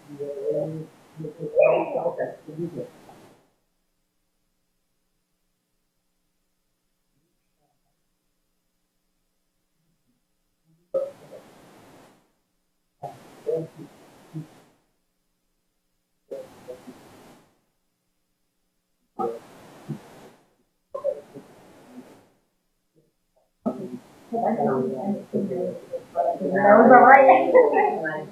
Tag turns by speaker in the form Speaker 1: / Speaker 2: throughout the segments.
Speaker 1: That was all right.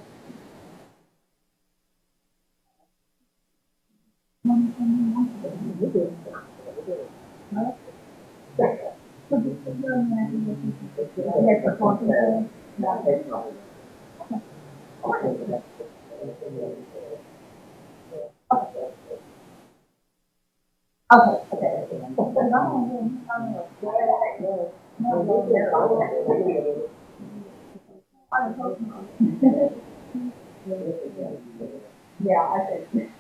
Speaker 1: Yeah, I think.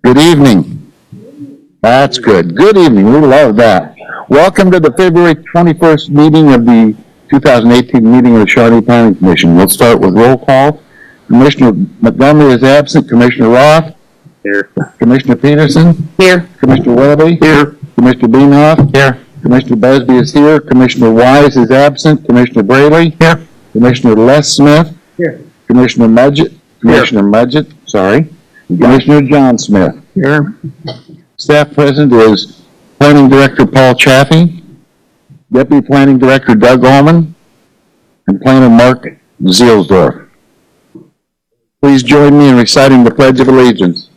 Speaker 2: Good evening. That's good. Good evening. We love that. Welcome to the February 21st meeting of the 2018 meeting of the Shawnee Planning Commission. We'll start with roll call. Commissioner Montgomery is absent. Commissioner Roth? Here. Commissioner Peterson? Here. Commissioner Webby? Here. Commissioner Beanoff? Here. Commissioner Busby is here. Commissioner Wise is absent. Commissioner Braley? Here. Commissioner Les Smith? Here. Commissioner Mudgett, sorry. Commissioner John Smith. Here. Staff present is Planning Director Paul Chaffee, Deputy Planning Director Doug Allman, and Planner Mark Zielsdorf. Please join me in reciting the Pledge of Allegiance.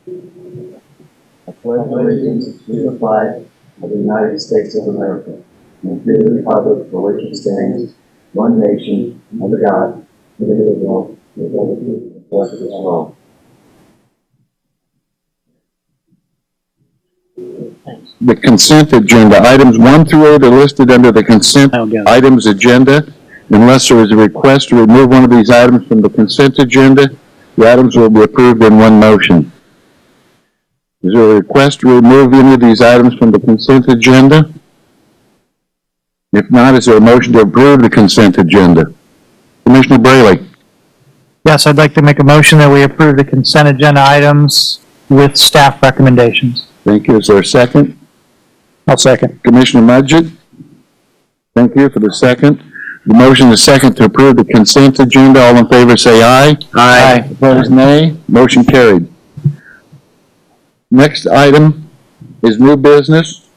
Speaker 3: I pledge allegiance to the flag of the United States of America and to the republic for which it stands, one nation, under God, indivisible, with liberty and justice for all.
Speaker 2: The consent agenda. Items 1 through 8 are listed under the consent items agenda. Unless there is a request to remove one of these items from the consent agenda, the items will be approved in one motion. Is there a request to remove any of these items from the consent agenda? If not, is there a motion to approve the consent agenda? Commissioner Braley.
Speaker 4: Yes, I'd like to make a motion that we approve the consent agenda items with staff recommendations.
Speaker 2: Thank you. Is there a second?
Speaker 4: I'll second.
Speaker 2: Commissioner Mudgett. Thank you for the second. The motion is second to approve the consent agenda. All in favor say aye.
Speaker 4: Aye.
Speaker 2: Opposed, nay. Motion carried. Next item is new business.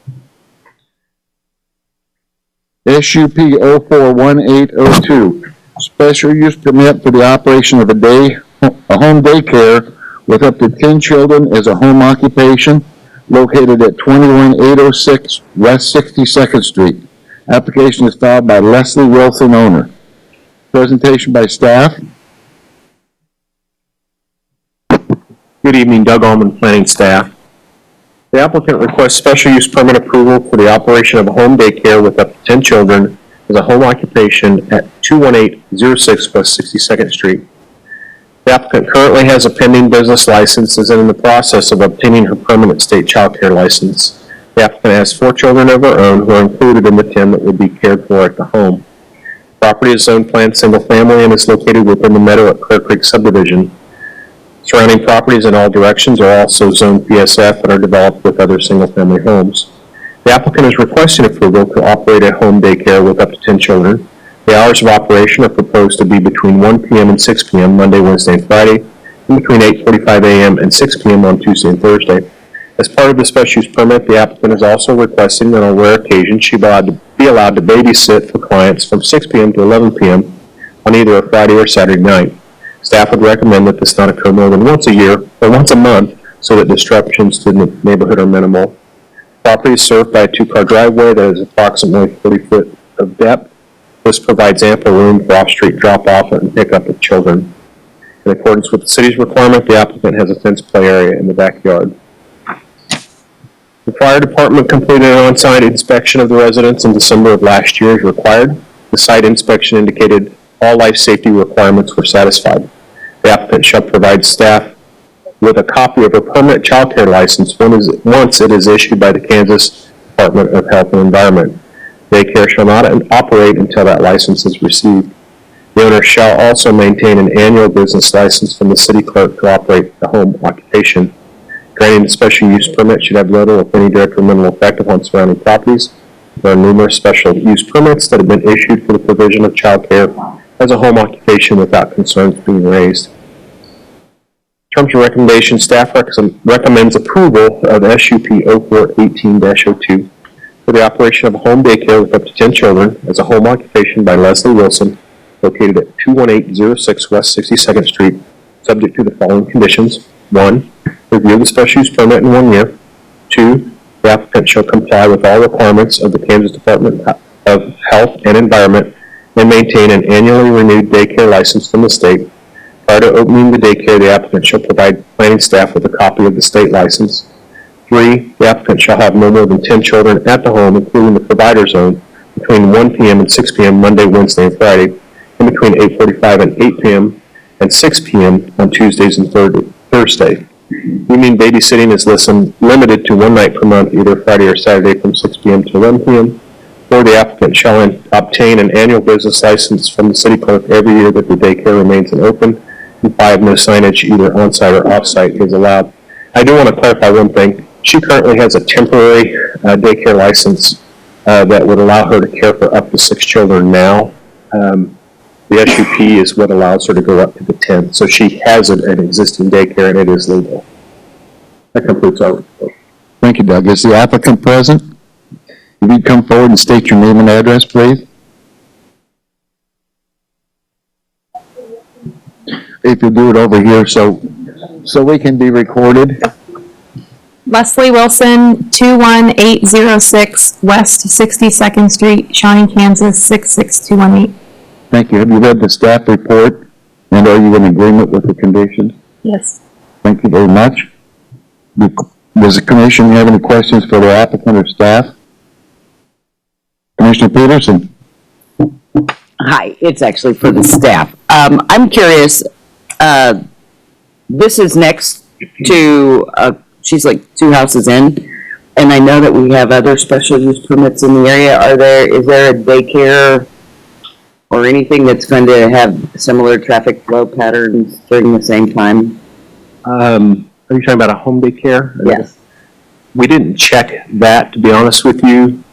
Speaker 2: SUP 041802. Special use permit for the operation of a home daycare with up to 10 children as a home occupation located at 21806 West 62nd Street. Application is filed by Leslie Wilson, owner. Presentation by staff.
Speaker 5: Good evening, Doug Allman, planning staff. The applicant requests special use permit approval for the operation of a home daycare with up to 10 children as a home occupation at 21806 West 62nd Street. The applicant currently has a pending business license and is in the process of obtaining her permanent state child care license. The applicant has 4 children of her own who are included in the 10 that will be cared for at the home. The property is zoned planned single family and is located within the meadow at Clear Creek subdivision. Surrounding properties in all directions are also zoned PSF and are developed with other single-family homes. The applicant is requesting approval to operate a home daycare with up to 10 children. The hours of operation are proposed to be between 1 p.m. and 6 p.m. Monday, Wednesday, and Friday, and between 8:45 a.m. and 6 p.m. on Tuesday and Thursday. As part of the special use permit, the applicant is also requesting that on rare occasions she be allowed to babysit for clients from 6 p.m. to 11 p.m. on either a Friday or Saturday night. Staff would recommend that this not occur more than once a year or once a month so that disruptions to the neighborhood are minimal. Property is served by a 2-car driveway that is approximately 40 foot of depth. This provides ample room for off-street drop-off and pick-up of children. In accordance with the city's requirement, the applicant has a fenced play area in the backyard. The fire department completed an on-site inspection of the residence in December of last year as required. The site inspection indicated all life safety requirements were satisfied. The applicant shall provide staff with a copy of her permanent child care license once it is issued by the Kansas Department of Health and Environment. Daycare shall not operate until that license is received. The owner shall also maintain an annual business license from the city clerk to operate the home occupation. Granting the special use permit should have little, if any, detrimental effect upon surrounding properties. There are numerous special use permits that have been issued for the provision of child care as a home occupation without concerns being raised. In terms of recommendation, staff recommends approval of SUP 0418-02 for the operation of a home daycare with up to 10 children as a home occupation by Leslie Wilson, located at 21806 West 62nd Street, subject to the following conditions. 1, review the special use permit in 1 year. 2, the applicant shall comply with all requirements of the Kansas Department of Health and Environment and maintain an annually renewed daycare license from the state. Prior to opening the daycare, the applicant shall provide planning staff with a copy of the state license. 3, the applicant shall have no more than 10 children at the home, including the provider zone, between 1 p.m. and 6 p.m. Monday, Wednesday, and Friday, and between 8:45 and 8 p.m. and 6 p.m. on Tuesdays and Thursday. Evening babysitting is limited to one night per month, either Friday or Saturday from 6 p.m. to 11 p.m. Or the applicant shall obtain an annual business license from the city clerk every year that the daycare remains open. And 5, no signage either on-site or off-site is allowed. I do want to clarify one thing. She currently has a temporary daycare license that would allow her to care for up to 6 children now. The SUP is what allows her to go up to the 10. So she has an existing daycare and it is legal. That concludes our report.
Speaker 2: Thank you, Doug. Is the applicant present? If you come forward and state your name and address, please. If you do it over here so we can be recorded.
Speaker 6: Leslie Wilson, 21806 West 62nd Street, Shawnee, Kansas, 66218.
Speaker 2: Thank you. Have you read the staff report? And are you in agreement with the conditions?
Speaker 6: Yes.
Speaker 2: Thank you very much. Does the commission have any questions for the applicant or staff? Commissioner Peterson?
Speaker 7: Hi, it's actually for the staff. I'm curious, this is next to, she's like 2 houses in, and I know that we have other special use permits in the area. Is there a daycare or anything that's going to have similar traffic flow patterns during the same time?
Speaker 5: Are you talking about a home daycare?
Speaker 7: Yes.
Speaker 5: We didn't check that, to be honest with you.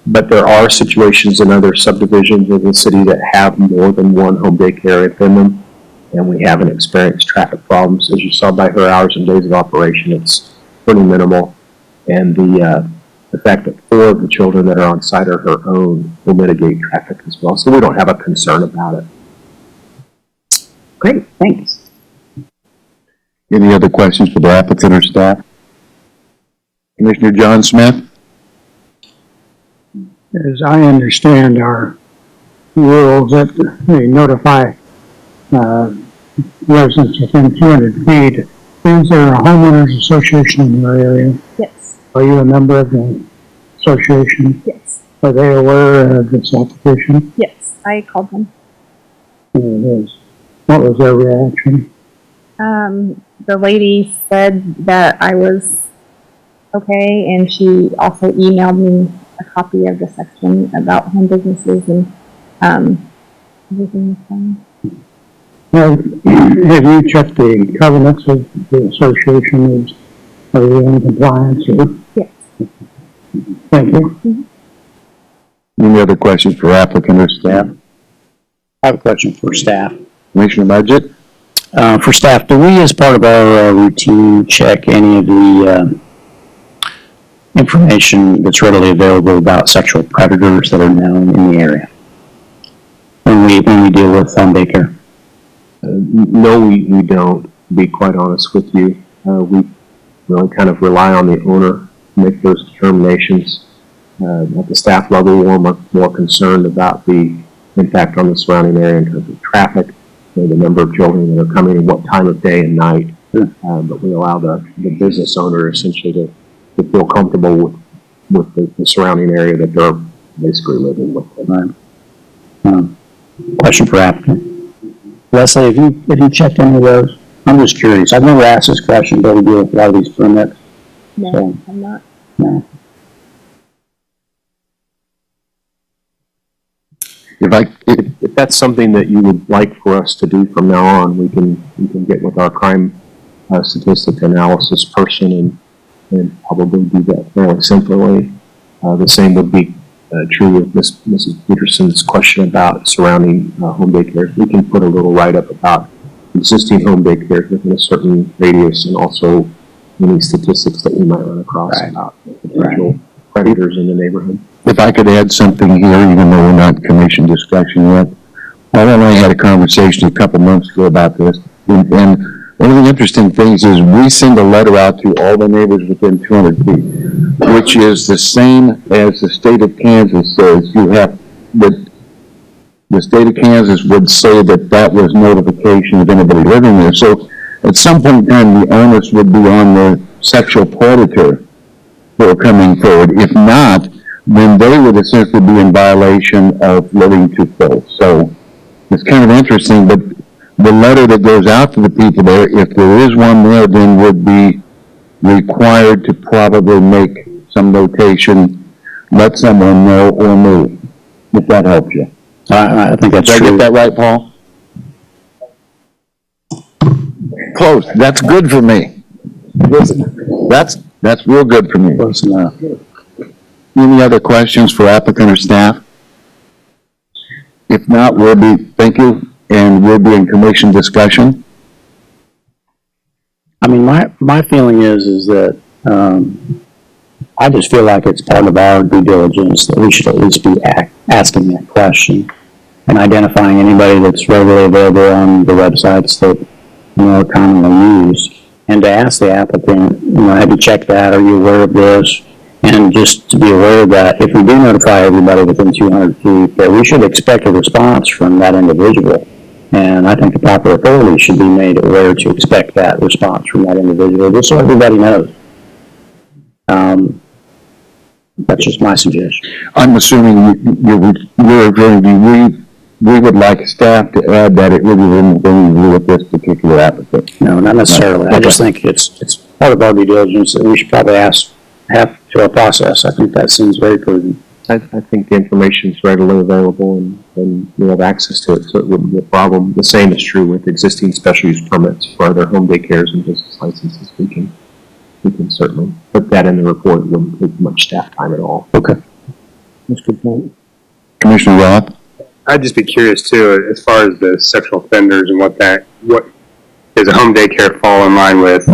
Speaker 5: But there are situations in other subdivisions of the city that have more than one home daycare within them. And we haven't experienced traffic problems. As you saw by her hours and days of operation, it's pretty minimal. And the fact that 4 of the children that are on site are her own will mitigate traffic as well. So we don't have a concern about it.
Speaker 7: Great, thanks.
Speaker 2: Any other questions for the applicant or staff? Commissioner John Smith?
Speaker 8: As I understand our rules, that they notify residents within 200 feet. Is there a homeowners association in your area?
Speaker 6: Yes.
Speaker 8: Are you a member of the association?
Speaker 6: Yes.
Speaker 8: Are they aware of this application?
Speaker 6: Yes. I called them.
Speaker 8: It is. What was their reaction?
Speaker 6: The lady said that I was okay, and she also emailed me a copy of the section about home businesses and everything was fine.
Speaker 8: Well, have you checked the covenants of the association? Are you in compliance? Or?
Speaker 6: Yes.
Speaker 8: Thank you.
Speaker 2: Any other questions for applicant or staff?
Speaker 9: I have a question for staff.
Speaker 2: Commissioner Budget?
Speaker 9: For staff, do we, as part of our routine, check any of the information that's readily available about sexual predators that are known in the area when we deal with home daycare?
Speaker 5: No, we don't, to be quite honest with you. We really kind of rely on the owner to make those determinations. At the staff level, we're more concerned about the impact on the surrounding area in terms of traffic, the number of children that are coming and what time of day and night. But we allow the business owner essentially to feel comfortable with the surrounding area that they're basically living with.
Speaker 9: Right. Question for applicant. Leslie, have you checked any of those? I'm just curious. I've never asked this question, but we deal with a lot of these permits.
Speaker 6: No,
Speaker 9: So,
Speaker 6: I'm not.
Speaker 9: no.
Speaker 5: If that's something that you would like for us to do from now on, we can get with our crime statistic analysis person and probably do that fairly simply. The same would be true with Mrs. Peterson's question about surrounding home daycares. We can put a little write-up about existing home daycares within a certain radius and also any statistics that we might run across about potential predators in the neighborhood.
Speaker 2: If I could add something here, even though we're not commission discussion yet. Paul and I had a conversation a couple months ago about this, and one of the interesting things is we send a letter out to all the neighbors within 200 feet, which is the same as the state of Kansas says you have, that the state of Kansas would say that was notification of anybody living there. So at some point in time, the onus would be on the sexual predator for coming forward. If not, then they would essentially be in violation of living too close. So it's kind of interesting, but the letter that goes out to the people there, if there is one there, then would be required to probably make some notation, let someone know or move, if that helps you.
Speaker 9: I think that's
Speaker 2: Did I
Speaker 9: true.
Speaker 2: get that right, Paul? Close. That's good for me. That's real good for me.
Speaker 9: Close enough.
Speaker 2: Any other questions for applicant or staff? If not, thank you, and we'll be in commission discussion.
Speaker 9: I mean, my feeling is that, I just feel like it's part of our due diligence that we should at least be asking that question and identifying anybody that's readily available on the websites that, are commonly used. And to ask the applicant, have you checked that? Are you aware of this? And just to be aware of that, if we do notify everybody within 200 feet, that we should expect a response from that individual. And I think the proper authority should be made aware to expect that response from that individual, just so everybody knows. That's just my suggestion.
Speaker 2: I'm assuming you're referring to, we would like staff to add that it really wouldn't do with this particular applicant.
Speaker 9: No, not necessarily. I just think it's part of our due diligence that we should probably have to our process. I think that seems very prudent.
Speaker 5: I think the information is readily available and we have access to it, so it wouldn't be a problem. The same is true with existing special use permits for other home daycares and business licenses. We can certainly put that in the report. It wouldn't take much staff time at all.
Speaker 2: Okay.
Speaker 9: That's a good point.
Speaker 2: Commissioner Roth?
Speaker 10: I'd just be curious too, as far as the sexual offenders and what does a home daycare fall in line with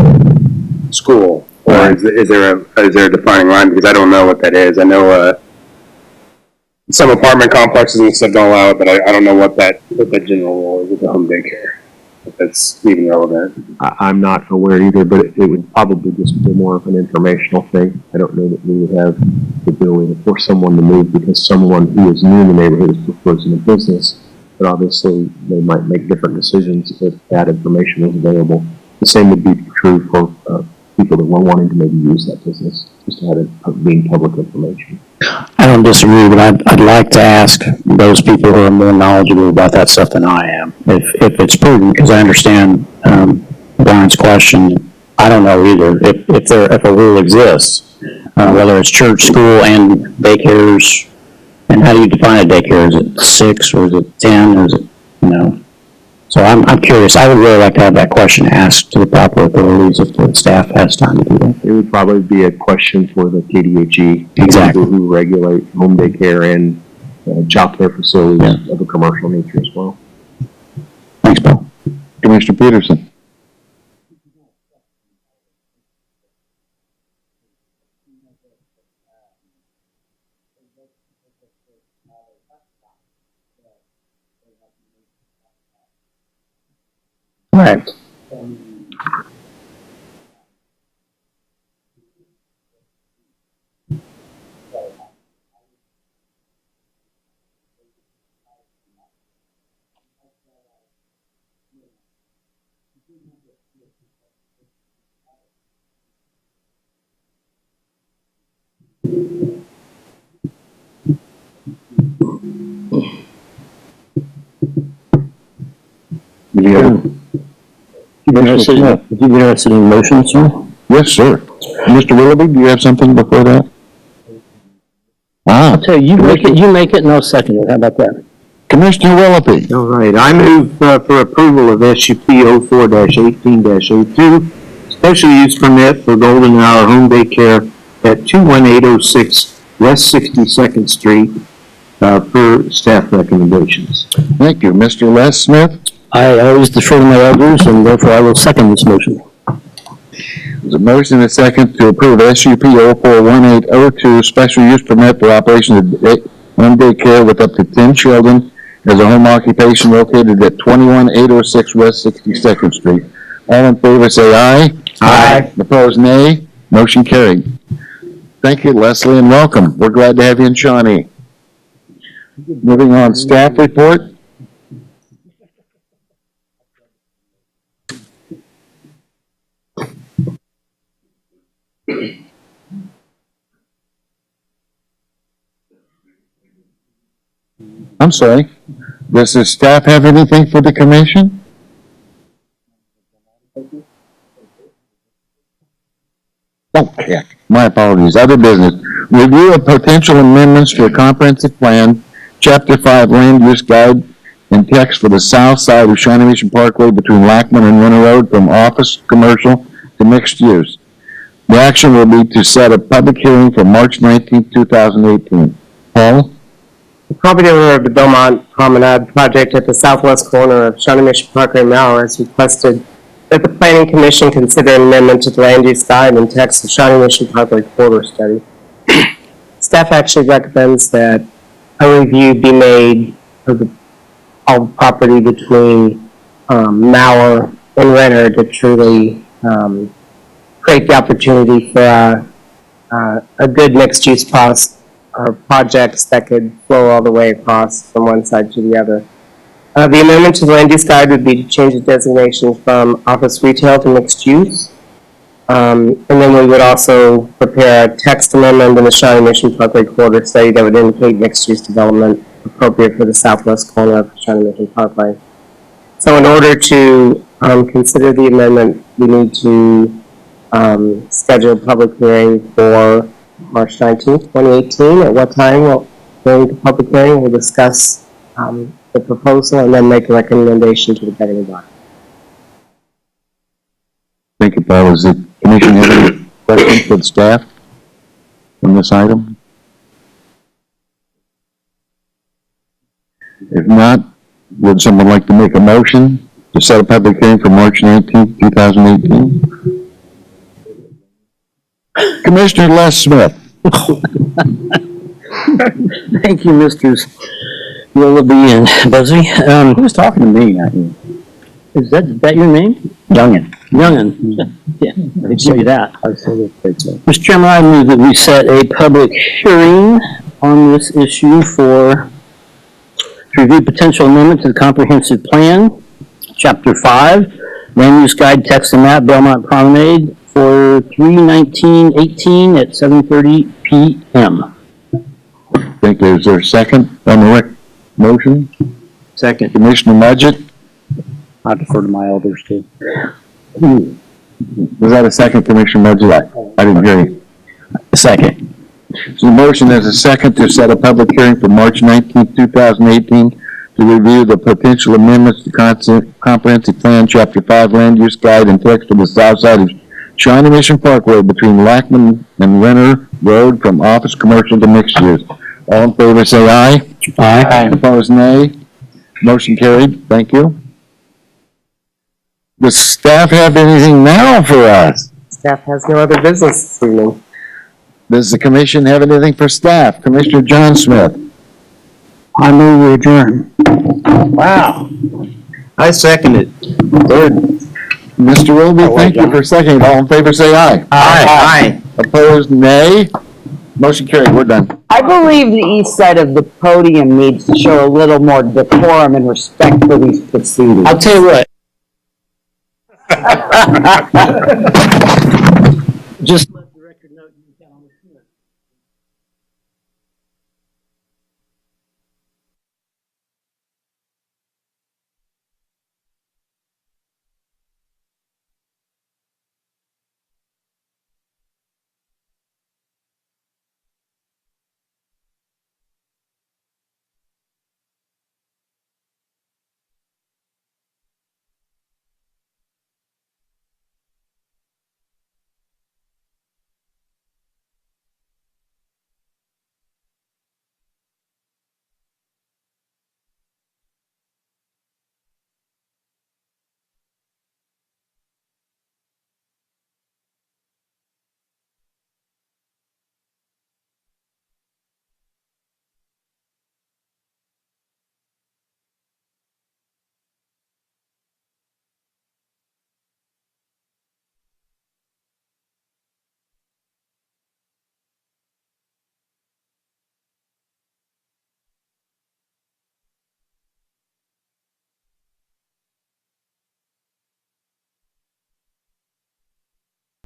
Speaker 10: school, or is there a defining line? Because I don't know what that is. I know some apartment complexes and stuff don't allow it, but I don't know what that general rule is with the home daycare. If that's even relevant.
Speaker 5: I'm not aware either, but it would probably just be more of an informational thing. I don't know that we would have the ability to force someone to move because someone who is new in the neighborhood is proposing a business, but obviously they might make different decisions if that information is available. The same would be true for people that were wanting to maybe use that business, just to have it being public information.
Speaker 9: I don't disagree, but I'd like to ask those people who are more knowledgeable about that stuff than I am, if it's prudent, because I understand Brian's question. I don't know either. If a rule exists, whether it's church, school, and daycares, and how do you define a daycare? Is it 6 or is it 10 or is it, So I'm curious. I would really like to have that question asked to the proper authorities if the staff has time to do that.
Speaker 5: It would probably be a question for the KDHE.
Speaker 9: Exactly.
Speaker 5: People who regulate home daycare and child care facilities of a commercial nature as well.
Speaker 9: Thanks, Paul.
Speaker 2: Commissioner Peterson?
Speaker 9: All right. Would you be interested in motion, sir?
Speaker 2: Yes, sir. Mr. Willoughby, do you have something before that?
Speaker 9: I'll tell you, you make it and I'll second it. How about that?
Speaker 2: Commissioner Willoughby?
Speaker 11: All right, I move for approval of SUP 04-18-02, special use permit for Golden Hour Home Daycare at 21806 West 62nd Street, per staff recommendations.
Speaker 2: Thank you. Mr. Les Smith?
Speaker 9: I always defer to my elders, and therefore I will second this motion.
Speaker 2: There's a motion and a second to approve SUP 04-1802, special use permit for operation of home daycare with up to 10 children as a home occupation located at 21806 West 62nd Street. All in favor say aye.
Speaker 9: Aye.
Speaker 2: Opposed, nay. Motion carried. Thank you, Leslie, and welcome. We're glad to have you in Shawnee. Moving on, staff report. I'm sorry. Does the staff have anything for the commission? Okay, my apologies. Other business. Review of potential amendments to a comprehensive plan, Chapter 5 Land Use Guide, and text for the south side of Shawnee Mission Parkway between Lackman and Winter Road from office, commercial to mixed use. The action will be to set a public hearing for March 19th, 2018. Paul?
Speaker 12: The property owner of the Belmont Promenade project at the southwest corner of Shawnee Mission Parkway Mall has requested that the Planning Commission consider an amendment to the land use guide and text of Shawnee Mission Parkway corridor study. Staff actually recommends that a review be made of all the property between Mauer and Renner to truly create the opportunity for a good mixed-use projects that could flow all the way across from one side to the other. The amendment to the land use guide would be to change the designation from office retail to mixed use. And then we would also prepare a text amendment in the Shawnee Mission Parkway corridor study that would indicate mixed use development appropriate for the southwest corner of Shawnee Mission Parkway. So in order to consider the amendment, we need to schedule a public hearing for March 19th, 2018. At what time during the public hearing we'll discuss the proposal and then make a recommendation to the governing body.
Speaker 2: Thank you, Paul. Does the commission have any questions for the staff on this item? If not, would someone like to make a motion to set a public hearing for March 19th, 2018? Commissioner Les Smith.
Speaker 9: Thank you, Mr. Willoughby and Buzzy. Who's talking to me? Is that your name? Youngin. Yeah, they give you that. Mr. Chairman, I move that we set a public hearing on this issue to review potential amendment to the comprehensive plan, Chapter 5, Land Use Guide, text and map, Belmont Promenade, for 3/19/18 at 7:30 p.m.
Speaker 2: Thank you. Is there a second on the motion?
Speaker 9: Second.
Speaker 2: Commissioner Mudgett?
Speaker 9: I defer to my elders too.
Speaker 2: Was that a second, Commissioner Mudgett? I didn't hear you.
Speaker 9: Second.
Speaker 2: So the motion is a second to set a public hearing for March 19th, 2018 to review the potential amendments to comprehensive plan, Chapter 5 Land Use Guide, and text for the south side of Shawnee Mission Parkway between Lackman and Renner Road from office, commercial to mixed use. All in favor say aye.
Speaker 9: Aye.
Speaker 2: Opposed, nay. Motion carried. Thank you. Does staff have anything now for us?
Speaker 12: Staff has no other business this evening.
Speaker 2: Does the commission have anything for staff? Commissioner John Smith.
Speaker 8: I move we adjourn.
Speaker 11: Wow. I second it.
Speaker 2: Third. Mr. Willoughby, thank you for seconding. All in favor say aye.
Speaker 11: Aye.
Speaker 2: Opposed, nay. Motion carried. We're done.
Speaker 7: I believe the east side of the podium needs to show a little more decorum and respect for these proceedings.
Speaker 11: I'll tell you what. Just let the record note you count on the Smith.